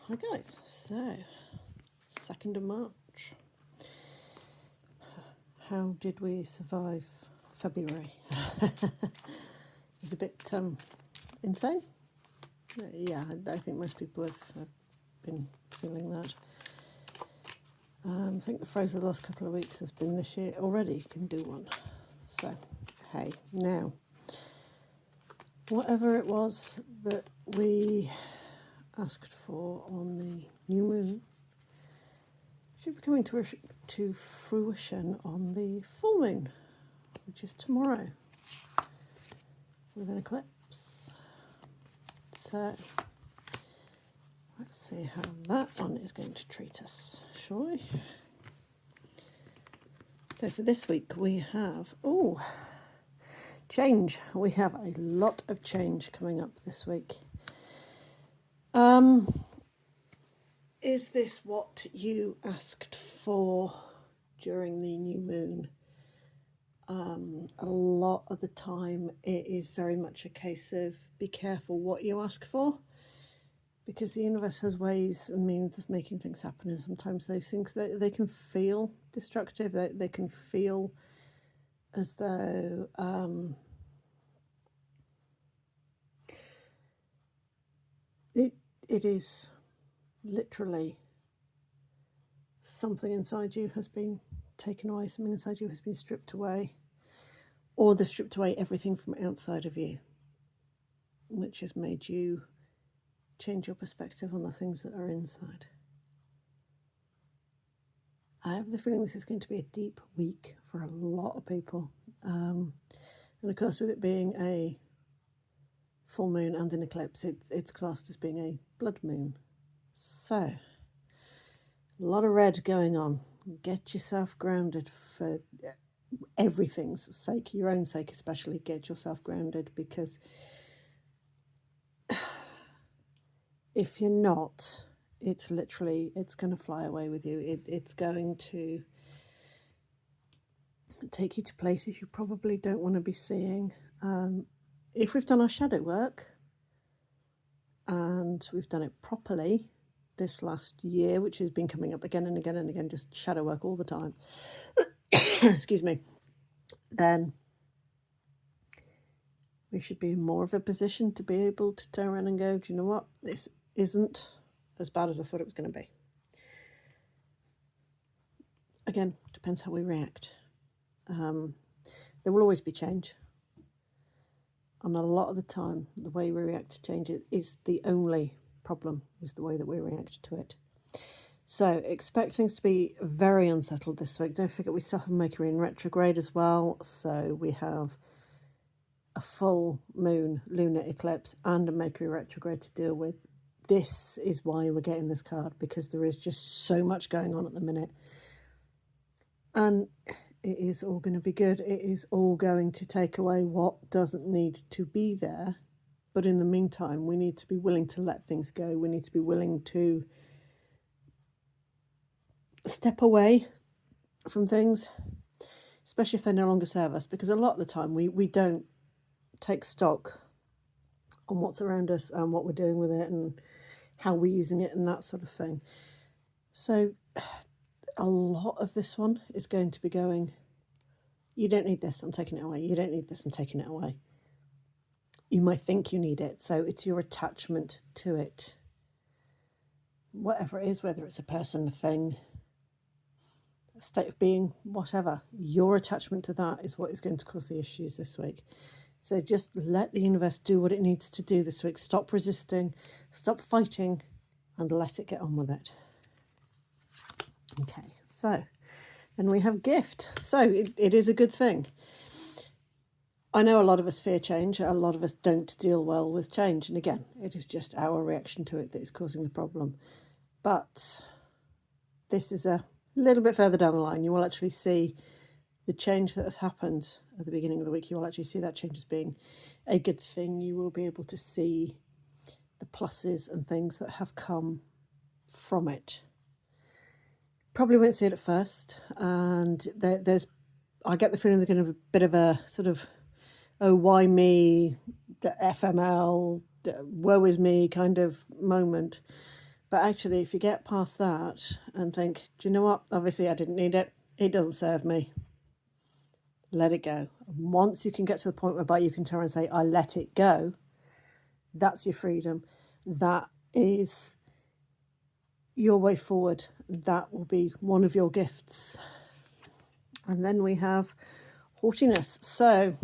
Hi guys, so 2nd of March. How did we survive February? It was a bit insane. Yeah, I think most people have been feeling that. I think the phrase of the last couple of weeks has been this year already can do one. So, hey, now, whatever it was that we asked for on the new moon should be coming to fruition on the full moon, which is tomorrow, with an eclipse. So let's see how that one is going to treat us, shall we? So for this week we have, change. We have a lot of change coming up this week. Is this what you asked for during the new moon? A lot of the time it is very much a case of be careful what you ask for, because the universe has ways and means of making things happen, and sometimes those things they can feel destructive. They can feel as though it is literally something inside you has been taken away, something inside you has been stripped away, or they've stripped away everything from outside of you, which has made you change your perspective on the things that are inside. I have the feeling this is going to be a deep week for a lot of people. And of course, with it being a full moon and an eclipse, it's classed as being a blood moon. So, a lot of red going on. Get yourself grounded for everything's sake, your own sake especially. Get yourself grounded, because if you're not, it's going to fly away with you. It's going to take you to places you probably don't want to be seeing. If we've done our shadow work, and we've done it properly this last year, which has been coming up again and again and again, just shadow work all the time, excuse me, then we should be in more of a position to be able to turn around and go, do you know what, this isn't as bad as I thought it was going to be. Again, depends how we react. There will always be change. And a lot of the time, the way we react to change is the only problem, is the way that we react to it. So expect things to be very unsettled this week. Don't forget we still have Mercury in retrograde as well. So we have a full moon lunar eclipse and a Mercury retrograde to deal with. This is why we're getting this card, because there is just so much going on at the minute. And it is all going to be good. It is all going to take away what doesn't need to be there. But in the meantime, we need to be willing to let things go. We need to be willing to step away from things, especially if they no longer serve us, because a lot of the time we don't take stock on what's around us and what we're doing with it and how we're using it and that sort of thing. So a lot of this one is going to be going, you don't need this, I'm taking it away. You don't need this, I'm taking it away. You might think you need it, so it's your attachment to it. Whatever it is, whether it's a person, a thing, a state of being, whatever, your attachment to that is what is going to cause the issues this week. So just let the universe do what it needs to do this week. Stop resisting, stop fighting, and let it get on with it. Okay, so then we have gift. So it is a good thing. I know a lot of us fear change. A lot of us don't deal well with change. And again, it is just our reaction to it that is causing the problem. But this is a little bit further down the line. You will actually see the change that has happened at the beginning of the week. You will actually see that change as being a good thing. You will be able to see the pluses and things that have come from it. Probably won't see it at first. And I get the feeling there's going to be a bit of a sort of, oh, why me, the FML, the woe is me kind of moment. But actually, if you get past that and think, do you know what? Obviously, I didn't need it. It doesn't serve me. Let it go. And once you can get to the point whereby you can turn and say, I let it go, that's your freedom. That is your way forward. That will be one of your gifts. And then we have haughtiness. So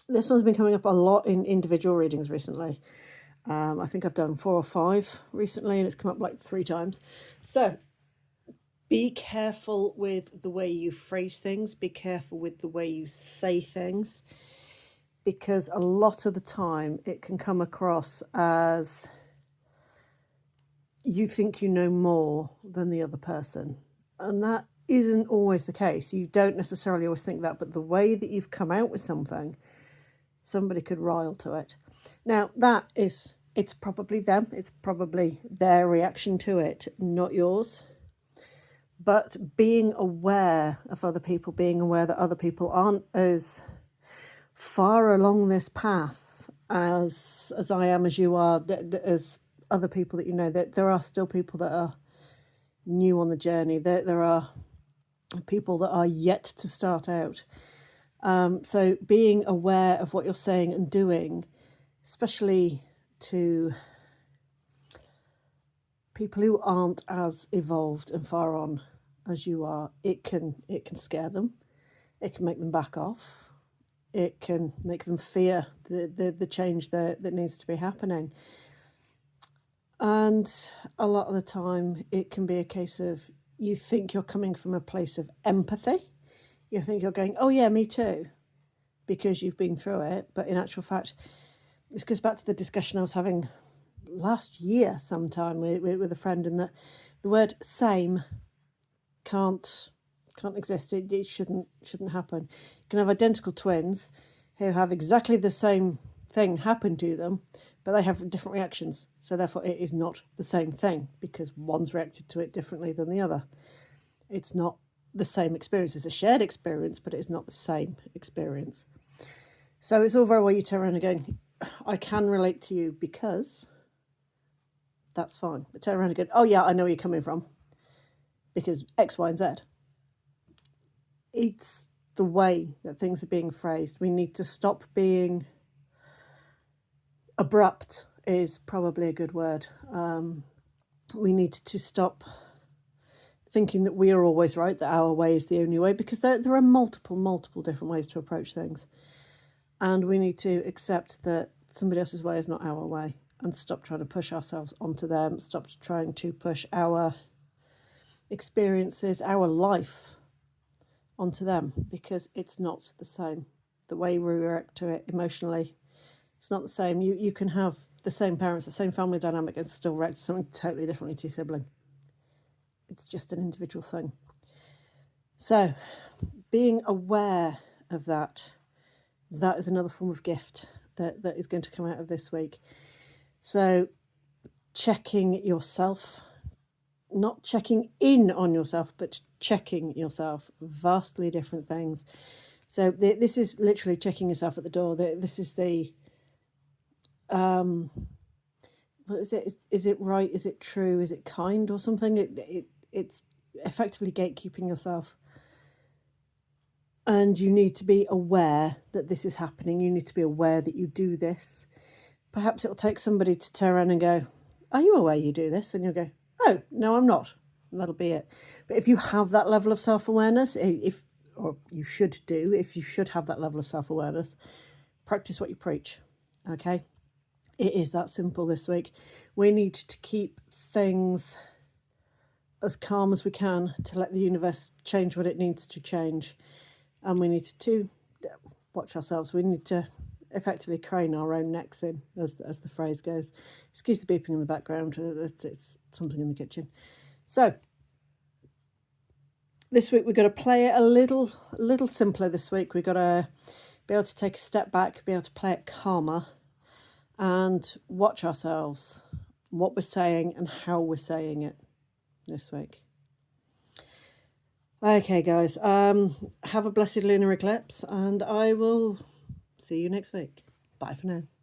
this one's been coming up a lot in individual readings recently. I think I've done 4 or 5 recently, and it's come up like 3 times. So be careful with the way you phrase things. Be careful with the way you say things, because a lot of the time it can come across as you think you know more than the other person. And that isn't always the case. You don't necessarily always think that, but the way that you've come out with something, somebody could rile to it. Now, it's probably them. It's probably their reaction to it, not yours. But being aware of other people, being aware that other people aren't as far along this path as I am, as you are, as other people that you know, that there are still people that are new on the journey. There are people that are yet to start out. So being aware of what you're saying and doing, especially to people who aren't as evolved and far on as you are, it can scare them. It can make them back off. It can make them fear the change that needs to be happening. And a lot of the time it can be a case of, you think you're coming from a place of empathy. You think you're going, oh yeah, me too, because you've been through it. But in actual fact, this goes back to the discussion I was having last year sometime with a friend, and that the word same can't exist. It shouldn't happen. You can have identical twins who have exactly the same thing happen to them, but they have different reactions. So therefore it is not the same thing, because one's reacted to it differently than the other. It's not the same experience. It's a shared experience, but it's not the same experience. So it's all very well you turn around and going, I can relate to you because that's fine. But turn around and go, oh yeah, I know where you're coming from because X, Y, and Z. It's the way that things are being phrased. We need to stop being abrupt, is probably a good word. We need to stop thinking that we are always right, that our way is the only way, because there are multiple different ways to approach things. And we need to accept that somebody else's way is not our way, and stop trying to push ourselves onto them, stop trying to push our experiences, our life onto them, because it's not the same. The way we react to it emotionally, it's not the same. You can have the same parents, the same family dynamic, and still react to something totally differently to your sibling. It's just an individual thing. So being aware of that is another form of gift that is going to come out of this week. So checking yourself, not checking in on yourself, but checking yourself, vastly different things. So this is literally checking yourself at the door. This is the, what is it? Is it right? Is it true? Is it kind or something? It's effectively gatekeeping yourself. And you need to be aware that this is happening. You need to be aware that you do this. Perhaps it'll take somebody to turn around and go, are you aware you do this? And you'll go, oh, no, I'm not. And that'll be it. But if you have that level of self-awareness, if you should have that level of self-awareness, practice what you preach, okay? It is that simple this week. We need to keep things as calm as we can to let the universe change what it needs to change. And we need to watch ourselves. We need to effectively crane our own necks in, as the phrase goes. Excuse the beeping in the background. It's something in the kitchen. So this week we've got to play it a little simpler this week. We've got to be able to take a step back, be able to play it calmer, and watch ourselves, what we're saying and how we're saying it this week. Okay, guys, have a blessed lunar eclipse, and I will see you next week. Bye for now.